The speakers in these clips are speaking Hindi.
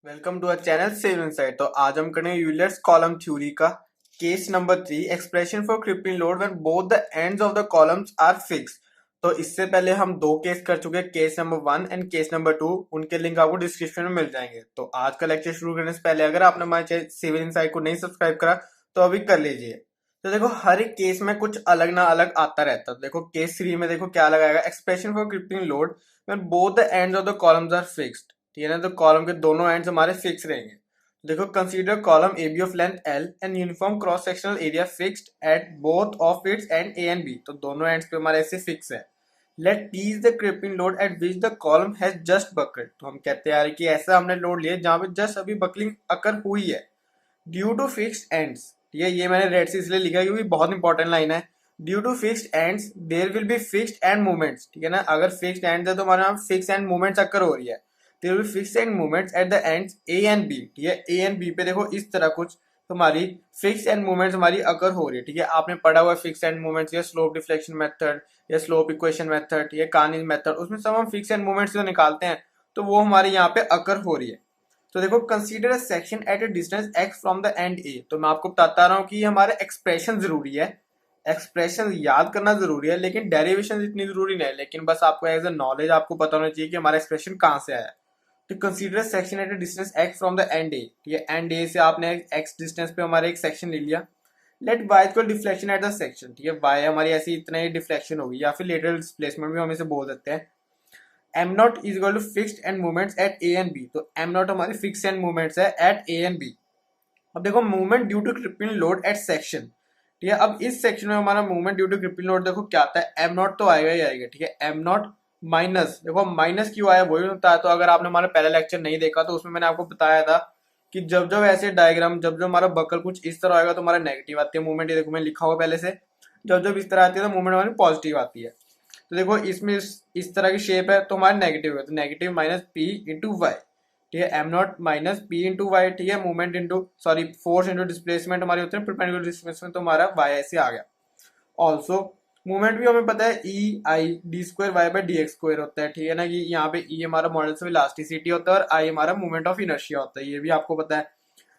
Welcome to our channel Save Insight. तो आज हम करेंगे यूलर्स कॉलम थ्योरी का case number 3, expression for crippling load when both the ends of the columns are fix. तो इससे पहले हम दो केस कर चुके हैं, case number 1 and case number 2। उनके लिंक आपको डिस्क्रिप्शन में मिल जाएंगे। तो आज का लेक्चर शुरू करने से पहले अगर आपने हमारे चैनल सिविल इनसाइट को नहीं सब्सक्राइब करा तो अभी कर लीजिए। तो देखो हर एक केस में कुछ अलग ना अलग आता रहता है। देखो केस 3 में देखो क्या लगाएगा, expression for crippling load when both the ends of the columns are fixed. ठीक है ना, तो कॉलम के दोनों एंड्स हमारे फिक्स रहेंगे। देखो consider column A B of length L and uniform cross sectional area fixed at both of its end A and B. तो दोनों एंड्स पे हमारे ऐसे फिक्स है। Let P is the crippling load at which the column has just buckled. तो हम कहते हैं यार कि ऐसा हमने लोड लिया जहां पे जस्ट अभी बकलिंग अकर हुई है ड्यू टू फिक्स्ड एंड्स। ठीक है, ये मैंने रेड से इसलिए लिखा है क्योंकि बहुत इंपॉर्टेंट लाइन है। Due to fixed ends there will be fixed end movements. ठीक है ना, अगर फिक्स्ड एंड्स है तो हमारे यहाँ फिक्स एंड मूवमेंट्स अकर हो रही है। There will be fixed end movements at the ends A and B. ठीक है, ए एंड बी पे देखो इस तरह कुछ हमारी फिक्स एंड मूवमेंट्स हमारी अकर हो रही है। ठीक है, आपने पढ़ा हुआ फिक्स एंड मूवमेंट्स या स्लोप डिफ्लेक्शन मेथड या स्लोप इक्वेशन मेथड या कानिज मेथड, उसमें सब हम फिक्स एंड मूवमेंट्स जो निकालते हैं तो वो हमारे यहाँ पे अकर हो रही है। तो देखो consider a section at a distance x from the end A. तो मैं आपको बताता रहा हूँ कि हमारे एक्सप्रेशन जरूरी है, एक्सप्रेशन याद करना जरूरी है, लेकिन डेरिवेशन इतनी जरूरी नहीं है। लेकिन बस आपको एज अ नॉलेज आपको पता होना चाहिए कि हमारा एक्सप्रेशन कहाँ से आया है। तो consider section at a distance x from the end A. ठीक है, एंड ए से आपने x डिस्टेंस पे हमारे एक सेक्शन ले लिया। Let y equal deflection at the section. ठीक है, y हमारी ऐसी इतना ही डिफ्लेक्शन होगी या फिर लेटरल डिस्प्लेसमेंट भी हम इसे बोल सकते हैं। M naught is equal to fixed end movements at A and B. तो एम नॉट हमारी फिक्स एंड मूवमेंट्स है एट ए एंड बी। अब देखो movement due to crippling load at section. ठीक है, अब इस सेक्शन में हमारा movement due to crippling load देखो क्या आता है, एम नॉट तो आएगा ही आएगा। ठीक है, एम नॉट माइनस, देखो माइनस क्यों आया वही होता है। तो अगर आपने हमारा पहला लेक्चर नहीं देखा तो उसमें मैंने आपको बताया था कि जब जब ऐसे डायग्राम जब जब हमारा बकल कुछ इस तरह आएगा तो हमारा नेगेटिव आती है मूवमेंट। ये देखो मैं लिखा हुआ पहले से, जब जब इस तरह आती है तो मूवमेंट हमारी पॉजिटिव आती है। तो देखो इसमें इस तरह की शेप है तो हमारा नेगेटिव है, तो negative minus P into Y. ठीक है, M naught minus P into Y. ठीक है, movement into sorry force into displacement हमारे होते हैं परपेंडिकुलर डिस्प्लेसमेंट, तो हमारा वाई ऐसे आ गया। ऑल्सो मूवमेंट भी हमें पता है E I d square Y by D x square होता है। ठीक है ना, कि यहाँ पे ई हमारा मॉडल्स ऑफ इलास्टिसिटी होता है और आई हमारा मूवमेंट ऑफ इनर्शिया होता है, ये भी आपको पता है।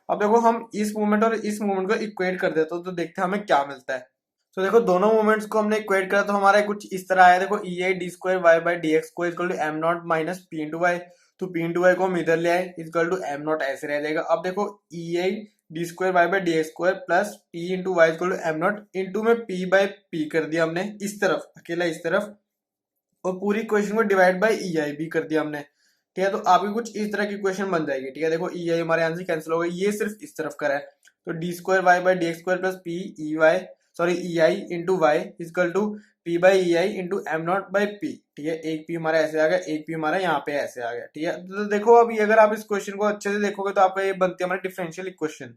अब देखो हम इस मूवमेंट और इस मूवमेंट को इक्वेट कर देते हो तो देखते हैं हमें क्या मिलता है। तो देखो दोनों मूवमेंट्स को हमने इक्वेट करा तो हमारा कुछ इस तरह आया। देखो E I d square Y by D x square equal to M naught minus P into y. तो पी इंटू वाई को हम इधर ले आए इक्वल टू एम नॉट ऐसे रह जाएगा। अब देखो E I d square Y by D x square plus P into y equal to M naught into में पी बाई पी कर दिया हमने इस तरफ, अकेला इस तरफ, और पूरी इक्वेशन को डिवाइड बाई ई आई भी कर दिया हमने। ठीक है, तो आपकी कुछ इस तरह की इक्वेशन बन जाएगी। ठीक है, देखो ई आई हमारे आंसर कैंसिल हो गई, ये सिर्फ इस तरफ का है। तो D square Y by D x square plus P E Y sorry E I into Y is equal to P by E I into M naught by P. ठीक है, एक पी हमारा ऐसे आ गया, एक पी हमारा यहाँ पे ऐसे आ गया। ठीक है, तो देखो अभी अगर आप इस क्वेश्चन को अच्छे से देखोगे तो आपका ये बनती है हमारी डिफरेंशियल इक्वेशन।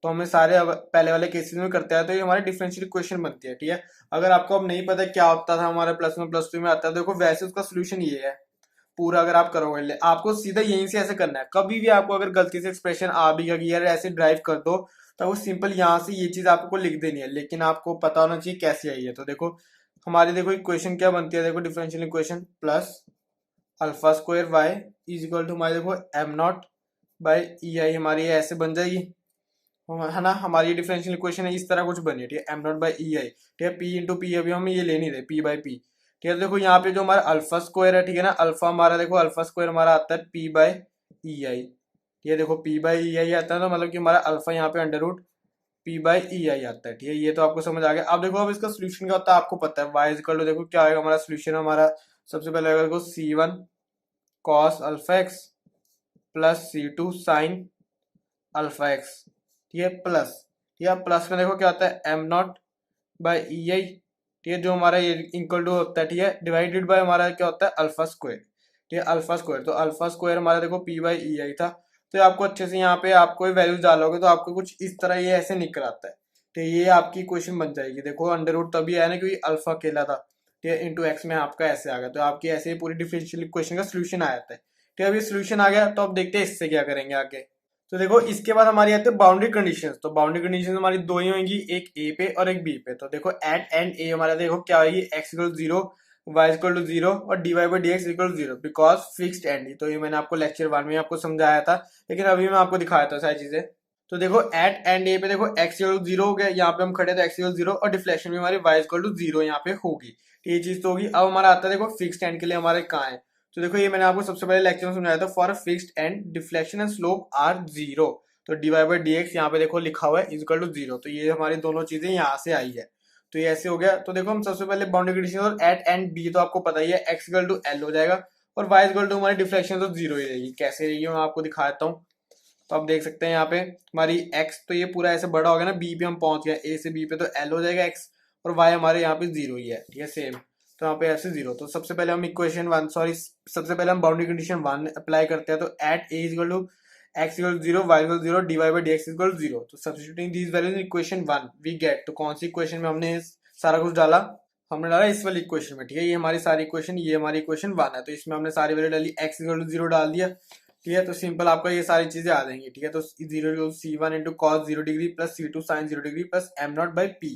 तो हमें सारे पहले वाले केसेस में करते हैं तो ये हमारी डिफरेंशियल इक्वेशन बनती है। ठीक है, अगर आपको अब नहीं पता क्या होता था हमारे प्लस में प्लस टू में आता है, देखो वैसे उसका सोल्यूशन ये है पूरा। अगर आप करोगे आपको सीधा यहीं से ऐसे करना है। कभी भी आपको अगर गलती से एक्सप्रेशन आ भी गया यार ऐसे ड्राइव कर दो तो वो सिंपल यहाँ से ये चीज आपको लिख देनी है, लेकिन आपको पता होना चाहिए कैसे आई है। तो देखो हमारी देखो इक्वेशन क्या बनती है, देखो differential equation plus alpha square Y is equal to हमारी देखो M naught by E I हमारी ऐसे बन जाएगी, है ना। हमारी डिफरेंशियल इक्वेशन है इस तरह कुछ बनी है। ठीक है, एम नॉट बाई ई आई। ठीक है, पी इंटू पी अभी हमें ये ले नहीं रहे, पी बाई पी। ठीक है, देखो यहाँ पे जो हमारा अल्फा स्क्वायर है, ठीक है ना, अल्फा हमारा देखो अल्फा स्क्वायर हमारा आता है पी बाई ई आई। ठीक है, देखो पी बाई ई आई आता है तो मतलब कि हमारा अल्फा यहाँ पे under root P by E आई आता है। ठीक है, ये तो आपको समझ आ गया। अब देखो अब इसका सोल्यूशन क्या होता है आपको पता है, वाई इक्वल टू देखो क्या आएगा हमारा सोल्यूशन, हमारा सबसे पहले अगर देखो C one cos alpha x plus C two sine alpha x. ठीक है, प्लस, ठीक है, प्लस में देखो क्या होता है एम नॉट बाई ई आई। ठीक है, जो हमारा ये इक्वल टू होता है, ठीक है, डिवाइडेड बाय हमारा क्या होता है अल्फा स्क्वायर। ठीक है, अल्फा स्क्वायर, तो अल्फा स्क्वायर हमारा देखो पी बाई ई आई था। तो आपको अच्छे से यहाँ पे आपको वैल्यू डालोगे तो आपको कुछ इस तरह ये ऐसे निकल आता है। तो ये आपकी क्वेश्चन बन जाएगी। देखो अंडर रूट तभी आया ना क्योंकि अल्फा अकेला था। ठीक है, इंटू एक्स में आपका ऐसे आ गया, तो आपकी ऐसे ही पूरी डिफरेंशियल इक्वेशन का सोल्यूशन आ जाता है। ठीक है, अब ये सोल्यूशन आ गया तो अब देखते हैं इससे क्या करेंगे आगे। तो देखो इसके बाद हमारी आती है बाउंड्री कंडीशंस। तो बाउंड्री कंडीशंस हमारी दो ही होंगी, एक ए पे और एक बी पे। तो देखो एट एंड ए हमारा देखो क्या होगी, x equal 0 y equal to zero और d Y by D x equal to zero because fixed end. तो ये मैंने आपको लेक्चर 1 में आपको समझाया था, लेकिन अभी मैं आपको दिखाया था सारी चीजें। तो देखो एट एंड ए पे देखो एक्स इक्वल टू जीरो हो गया, यहाँ पे हम खड़े थे एक्स इक्वल जीरो और डिफ्लेक्शन भी हमारी वाई इक्वल टू जीरो यहाँ पे होगी। तो ये चीज तो होगी। अब हमारा आता है देखो फिक्स्ड एंड के लिए हमारे कहाँ है। तो देखो ये मैंने आपको सबसे पहले लेक्चर में समझाया था, for fixed end deflection and slope are zero. तो D Y by D x यहाँ पे देखो लिखा हुआ है इक्वल टू जीरो। तो ये हमारी दोनों चीजें यहाँ से आई है। तो ये ऐसे हो गया। तो देखो हम सबसे पहले बाउंड्री कंडीशन और एट एंड बी तो आपको पता ही है, एक्स इक्वल टू एल हो जाएगा और वाई इक्वल टू हमारी डिफ्लेक्शन तो जीरो ही रहेगी। कैसे रहेगी मैं आपको दिखा देता हूँ। तो आप देख सकते हैं यहाँ पे हमारी एक्स तो ये पूरा ऐसे बड़ा हो गया ना, बी पे हम पहुंच गए, ए से बी पे तो एल हो जाएगा एक्स और वाई हमारे यहाँ पे जीरो ही है, ठीक है सेम। तो यहाँ पे ऐसे जीरो। तो सबसे पहले हम इक्वेशन वन सॉरी सबसे पहले हम बाउंड्री कंडीशन वन अप्लाई करते हैं। तो at A equal to x equal zero y equal zero d Y by D x equal zero. तो substituting these values in equation one we get. तो कौन सी इक्वेशन में हमने सारा कुछ डाला, हमने डाला इस वाली इक्वेशन में, ठीक है। ये हमारी सारी इक्वेशन, ये हमारी इक्वेशन वन है। तो इसमें हमने सारी वैल्यू डाली, एक्स इक्वल टू जीरो डाल दिया, ठीक है। तो सिंपल आपका ये सारी चीजें आ जाएंगी, ठीक है। तो zero C one into cos zero degree plus C two sine zero degree plus M naught by P,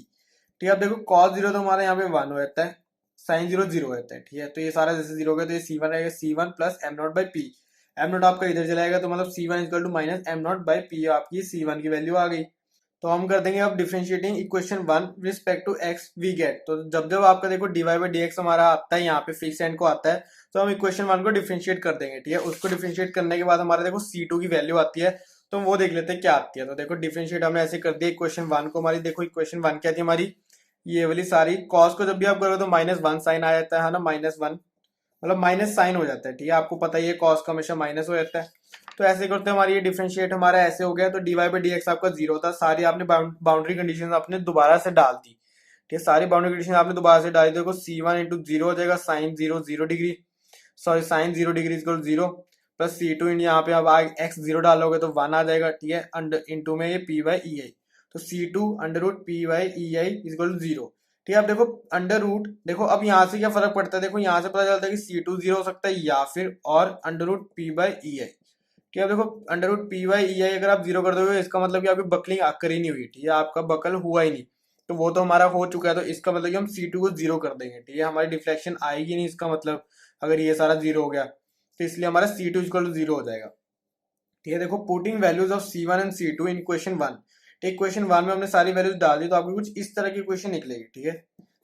ठीक है। अब देखो कॉस जीरो तो हमारे यहाँ पे वन हो जाता है, साइन जीरो जीरो रहता है, ठीक है। तो ये सारा जैसे जीरो हो गया तो ये सी वन रहेगा, C one plus M naught by P. M naught आपका इधर चलाएगा तो मतलब C one equal to minus M naught by P, आपकी सी वन की वैल्यू आ गई। तो हम कर देंगे अब differentiating equation one respect to X we get. तो जब जब आपका देखो डीवाई बाई डी एक्स हमारा आता है यहाँ पे फिक्स एंड को आता है, तो हम इक्वेशन वन को डिफरेंशिएट कर देंगे, ठीक है। उसको डिफरेंशिएट करने के बाद हमारे देखो सी टू की वैल्यू आती है, तो वो देख लेते हैं क्या आती है। तो देखो डिफरेंशिएट हमने ऐसे कर दिया इक्वेशन वन को। हमारी देखो इक्वेशन वन क्या थी हमारी, ये वाली सारी कॉस को जब भी आप करोगे तो माइनस वन साइन आ जाता है ना, माइनस वन मतलब माइनस साइन हो जाता है, ठीक है। आपको पता ही है कॉस का हमेशा माइनस हो जाता है। तो ऐसे करते हैं, हमारी ये डिफरेंशिएट हमारा ऐसे हो गया। तो D Y by D X आपका जीरो था, सारी आपने बाउंड्री कंडीशन आपने दोबारा से डाल दी, ठीक है। सारी बाउंड्री कंडीशन आपने दोबारा से डाली। देखो सी वन इंटू जीरो हो जाएगा sine zero zero degree, sorry sine zero degree equal zero plus C two इन यहाँ पे अब एक्स जीरो डालोगे तो वन आ जाएगा, ठीक है। अंडर इंटू में ये पी वाई ई आई, तो C two under root P Y E I equal to zero, ठीक है। अब देखो अंडर रूट, देखो अब यहाँ से क्या फर्क पड़ता है, देखो यहाँ से पता चलता है कि सी टू जीरो हो सकता है या फिर और under root P by E आई, ठीक है। अब देखो under root P by E आई अगर आप जीरो कर दोगे इसका मतलब कि आपकी बकलिंग आकर ही नहीं हुई, ठीक है, आपका बकल हुआ ही नहीं। तो वो तो हमारा हो चुका है, तो इसका मतलब कि हम सी टू को जीरो कर देंगे, ठीक है। हमारी डिफ्लेक्शन आएगी नहीं इसका मतलब, अगर ये सारा जीरो हो गया तो इसलिए हमारा C two equal to zero हो जाएगा, ठीक है। देखो putting values of C one and C two in equation one, equation one में हमने सारी वैल्यूज डाल दी, तो आपकी कुछ इस तरह की इक्वेशन निकलेगी, ठीक है।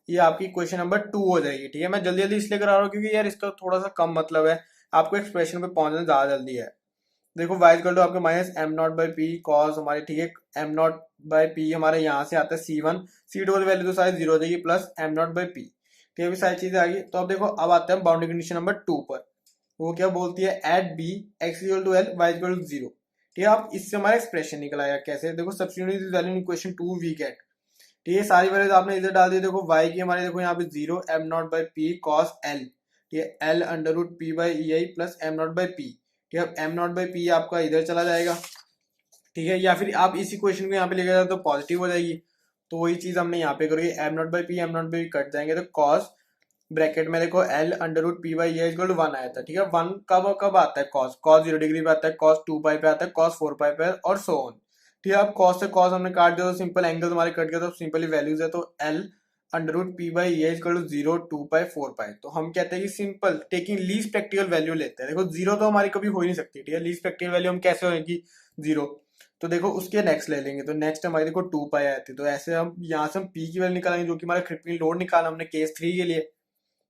ये आपकी इक्वेशन नंबर टू हो जाएगी, ठीक है। मैं जल्दी जल्दी इसलिए करा रहा हूँ क्योंकि यार इसका थोड़ा सा कम मतलब है, आपको एक्सप्रेशन पे पहुंचना ज्यादा जल्दी है। देखो वाई इक्वल टू आपके minus M naught by P cos हमारे, ठीक है। एम नॉट बाई पी हमारे यहाँ से आता है सी वन, सी टू वाली वैल्यू तो सारी जीरो हो जाएगी plus M naught by P, ठीक है। सारी चीजें आ गई। तो अब देखो अब आते हैं बाउंड्री कंडीशन नंबर टू पर। वो क्या बोलती है, at B X equal to L Y equal to zero, ठीक है। अब इससे हमारा एक्सप्रेशन निकल आएगा कैसे, देखो substitute this value in equation two we get, ठीक है। सारी वैल्यूज आपने इधर डाल दी। देखो y की हमारे देखो यहाँ पे zero M naught by P cos L, ठीक है। L under root P by E I plus M naught by P, ठीक है। अब एम नॉट बाई पी आपका इधर चला जाएगा, ठीक है। या फिर आप इसी क्वेश्चन को यहाँ पे लेकर जाओ तो पॉजिटिव हो जाएगी। तो वही चीज हमने यहाँ पे करेंगे, M naught by P M naught by cut जाएंगे, तो कॉस ब्रैकेट में देखो L under root P by equal to one आया था, ठीक है। वन कब कब आता है, कॉस कॉस जीरो डिग्री पे आता है, कॉस टू पाई पे आता है, कॉस फोर पाई पे और सो ऑन, ठीक है। अब कॉस से कॉस हमने काट दिया तो सिंपल एंगल हमारे कट गया, तो सिंपली वैल्यूज है। तो L under root P by equal to zero two pi four pi. तो हम कहते हैं कि simple taking least practical value लेते हैं। देखो जीरो तो हमारी कभी हो ही नहीं सकती, ठीक है। लीस्ट प्रैक्टिकल वैल्यू हम कैसे होगी जीरो, तो देखो उसके नेक्स्ट ले लेंगे। तो नेक्स्ट हमारी देखो टू पाई आती है, तो ऐसे हम यहाँ से हम पी की वैल्यू निकालेंगे जो कि हमारा क्रिप्लिंग लोड निकाला हमने केस थ्री के लिए।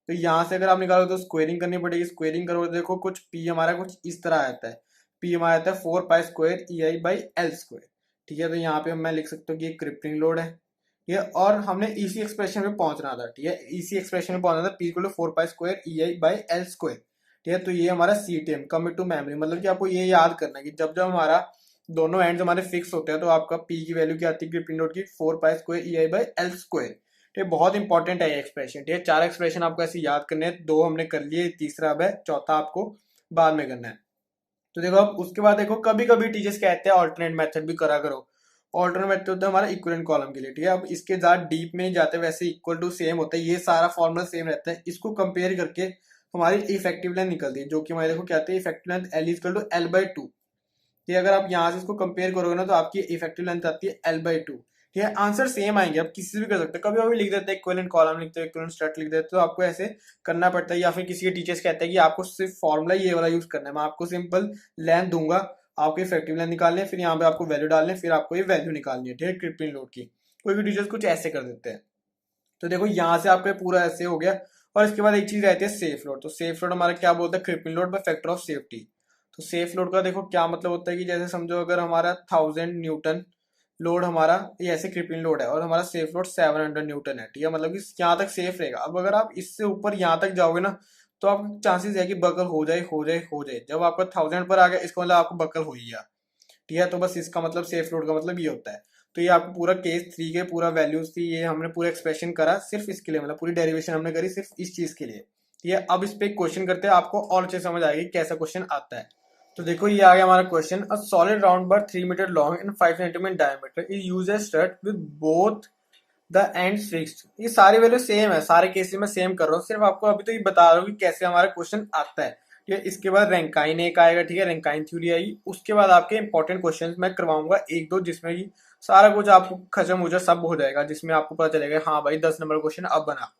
तो यहाँ से अगर आप निकालोगे तो स्क्वेयरिंग करनी पड़ेगी, स्क्वेयरिंग करोगे तो देखो कुछ पी हमारा कुछ इस तरह आता है, पी हमारा आता है four pi square E I by L square, ठीक है। तो यहाँ पे मैं लिख सकता हूँ कि क्रिप्लिंग लोड है, ठीक है। और हमने इसी एक्सप्रेशन पे पहुंचना था, ठीक है। इसी एक्सप्रेशन में पहुंचना था, P equal to four pi square E I by L square, ठीक है। तो ये हमारा C T M commit to memory, मतलब कि आपको ये याद करना है कि जब जब हमारा दोनों एंड्स हमारे फिक्स होते हैं तो आपका पी की वैल्यू क्या आती है क्रिप्लिंग लोड की, four pi square E I by L square, ठीक है। बहुत इंपॉर्टेंट है ये एक्सप्रेशन, ठीक है। चार एक्सप्रेशन आपको ऐसे याद करने हैं, दो हमने कर लिए, तीसरा अब है, चौथा आपको बाद में करना है। तो देखो अब उसके बाद देखो कभी कभी टीचर्स कहते हैं ऑल्टरनेट मेथड भी करा करो। ऑल्टरनेट मेथड होता है हमारा इक्विवेलेंट कॉलम के लिए, ठीक है। अब इसके ज्यादा डीप में जाते हैं, वैसे इक्वल टू सेम होता है, ये सारा फॉर्मूला सेम रहता है। इसको कंपेयर करके हमारी इफेक्टिव लेंथ निकलती है, जो कि हमारे देखो कहते हैं effective length L equal to L by two, ठीक है। अगर आप यहाँ से इसको कंपेयर करोगे ना तो आपकी इफेक्टिव लेंथ आती है एल बाई टू, ठीक है, आंसर सेम आएंगे, आप किसी से भी कर सकते हैं। कभी कभी लिख देते हैं इक्विवेलेंट कॉलम लिखते हैं, इक्विवेलेंट स्ट्रट लिख देते हैं, तो आपको ऐसे करना पड़ता है। या फिर किसी के टीचर्स कहते हैं कि आपको सिर्फ फॉर्मूला ये वाला यूज करना है, मैं आपको सिंपल लेंथ दूंगा, आपको इफेक्टिव लेंथ निकालनी है, फिर यहाँ पे आपको वैल्यू डालनी है, फिर आपको ये वैल्यू निकालनी है। ठीक है, क्रिप्लिंग लोड की कोई भी टीचर्स कुछ ऐसे कर देते हैं। तो देखो यहाँ से आपका पूरा ऐसे हो गया। और इसके बाद एक चीज रहती है सेफ लोड। तो सेफ लोड हमारा क्या बोलता है, crippling load by factor of safety. तो सेफ लोड का देखो क्या मतलब होता है कि जैसे समझो अगर हमारा 1000 न्यूटन लोड हमारा ये ऐसे क्रिपिंग लोड है और हमारा सेफ लोड 700 न्यूटन है। ठीक है, मतलब कि यहाँ तक सेफ रहेगा। अब अगर आप इससे ऊपर यहाँ तक जाओगे ना तो आपको चांसेस है कि बकल हो जाए हो जाए हो जाए। जब आपका 1000 पर आ गया इसका मतलब आपको बकल हो ही गया। ठीक है, तो बस इसका मतलब सेफ लोड का मतलब ये होता है। तो ये आपको पूरा केस 3 के पूरा वैल्यूज थी, ये हमने पूरा एक्सप्रेशन करा सिर्फ इसके लिए, मतलब पूरी डेरिवेशन हमने करी सिर्फ इस चीज के लिए। ठीक है, अब इस पे क्वेश्चन करते हैं, आपको और अच्छे समझ आएगी कैसा क्वेश्चन आता है। तो देखो ये आ गया हमारा question. A solid round bar 3 metre long and 5 centimetre diameter is used as stud with both the ends fixed. ये सारी वैल्यू सेम है, सारे केसेस में सेम कर रहा हूँ, सिर्फ आपको अभी तो ये बता रहा हूँ कि कैसे हमारा क्वेश्चन आता है। ठीक है, इसके बाद रैंकाइन एक आएगा। ठीक है, रैंकाइन थ्योरी आएगी। उसके बाद आपके इंपॉर्टेंट क्वेश्चन मैं करवाऊंगा एक दो, जिसमें कि सारा कुछ आपको खत्म हो जाए, सब हो जाएगा, जिसमें आपको पता चलेगा हाँ भाई 10 नंबर क्वेश्चन अब बना।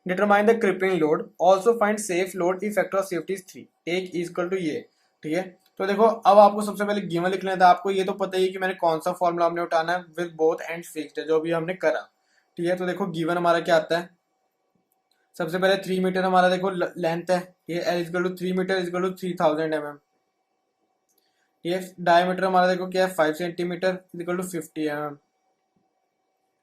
Determine the crippling load, also find safe load if factor of safety is 3, take is equal to ये। ठीक है, तो देखो अब आपको सबसे पहले गिवन लिख लेना था। आपको ये तो पता ही है कि मैंने कौन सा फॉर्मूला हमने उठाना है, विद बोथ एंड फिक्स्ड है जो भी हमने करा। ठीक है, तो देखो गिवन हमारा क्या आता है। सबसे पहले 3 मीटर हमारा देखो लेंथ है, ये L is equal to 3 metre is equal to 3000 mm। ये डायमीटर हमारा देखो क्या है 5 सेंटीमीटर इजकल टू 50 mm।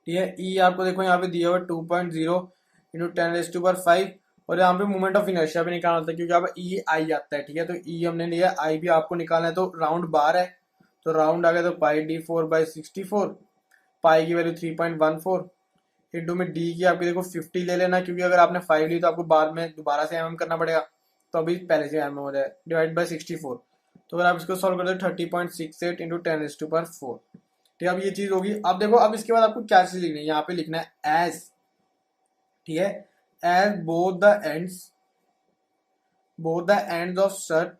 ठीक है, ई आपको देखो यहाँ पे दिया हुआ 2.0 इंटू 10⁵ और यहाँ पे मोमेंट ऑफ इनर्शिया भी निकालना होता है, क्योंकि यहाँ पे ई आई आता है। ठीक है, तो ई हमने लिया, आई भी आपको निकालना है। तो राउंड बार है, तो राउंड आ गया, तो πd4/64, पाई की वैल्यू 3.14 इंटू में डी की आपकी देखो 50 ले लेना, क्योंकि अगर आपने 5 ली तो आपको बार में दोबारा से एम करना पड़ेगा, तो अभी पहले से एम हो जाए, डिवाइड बाई 64। तो अगर आप इसको सॉल्व कर दो 30.68 इंटू 10⁴। ठीक है, अब ये चीज होगी। अब देखो अब इसके बाद आपको क्या चीज लिखनी है, यहाँ पे लिखना है एज। ठीक है, as both the ends of shaft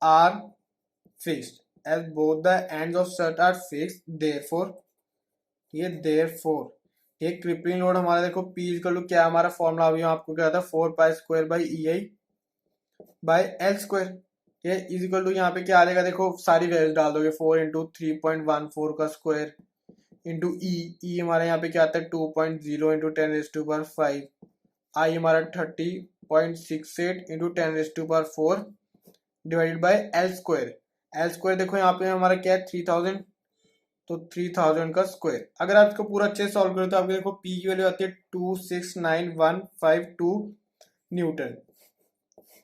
are fixed, as both the ends of shaft are fixed therefore. ये देयरफॉर ये क्रिपलिंग लोड हमारा देखो पी इक्वल टू क्या हमारा फॉर्मूला अभी आपको क्या था 4π² ये इज इक्वल टू यहाँ पे क्या आ जाएगा, देखो सारी वैल्यूज डाल दोगे, 4 इंटू 3.14 का स्क्वायर इंटू ई हमारे यहाँ पे क्या आता है 2.0 इंटू 10⁵। आई हमारा 30.68 into 10⁴ divided by L square देखो यहाँ पे हमारा क्या है 3000, तो 3000 का स्क्वायर। अगर आप इसको पूरा अच्छे से सॉल्व करो तो आपको देखो पी की वैल्यू आती है 269,152 न्यूटन।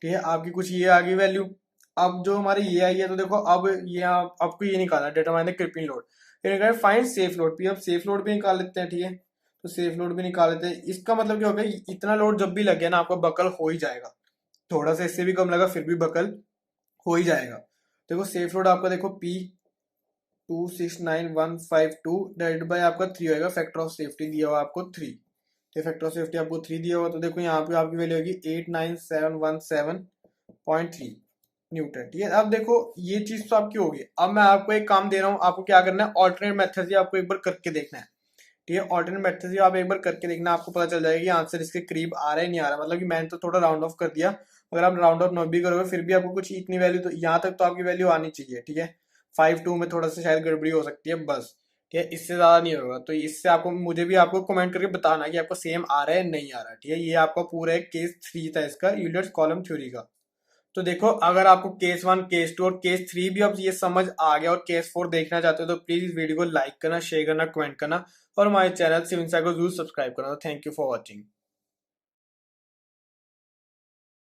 ठीक है, आपकी कुछ ये आ गई वैल्यू। अब जो हमारी ये आई है, तो देखो अब ये आपको ये निकालना है, डिटरमाइन द क्रिपलिंग लोड, फिर फाइंड सेफ लोड पी। अब सेफ लोड भी निकाल लेते हैं। ठीक है, तो सेफ लोड भी निकाल लेते हैं। इसका मतलब क्या होगा, इतना लोड जब भी लग गया ना आपको बकल हो ही जाएगा, थोड़ा सा इससे भी कम लगा फिर भी बकल हो ही जाएगा। देखो सेफ लोड आपका देखो पी 269,152 डिवाइडेड बाय आपका 3 होगा, फैक्टर ऑफ सेफ्टी दिया हुआ आपको 3। तो फैक्टर ऑफ सेफ्टी आपको 3 दिया हुआ, तो देखो यहाँ पे आपकी वैल्यू होगी 89717.3 न्यूटन। ठीक है, अब देखो ये चीज तो आपकी होगी। अब मैं आपको एक काम दे रहा हूँ, आपको क्या करना है, ऑल्टरनेट मेथड से आपको एक बार करके देखना है। ठीक है, ऑल्टरनेट मेथड से आप एक बार करके देखना, आपको पता चल जाएगा कि आंसर इसके करीब आ रहा है नहीं आ रहा। मतलब कि मैंने तो थोड़ा राउंड ऑफ कर दिया, अगर आप राउंड ऑफ नहीं भी करोगे फिर भी आपको कुछ इतनी वैल्यू, तो यहाँ तक तो आपकी वैल्यू आनी चाहिए। ठीक है, 5-2 में थोड़ा सा शायद गड़बड़ी हो सकती है बस। ठीक है, इससे ज्यादा नहीं होगा। तो इससे आपको मुझे भी आपको कमेंट करके बताना कि आपको सेम आ रहा है नहीं आ रहा। ठीक है, ये आपका पूरा एक केस 3 था इसका यूलर्स कॉलम थ्योरी का। तो देखो अगर आपको केस 1 केस 2 और केस 3 भी अब ये समझ आ गया और केस 4 देखना चाहते हो तो प्लीज इस वीडियो को लाइक करना, शेयर करना, कमेंट करना और हमारे चैनल सिविल साइको जरूर सब्सक्राइब करना। Thank you for watching.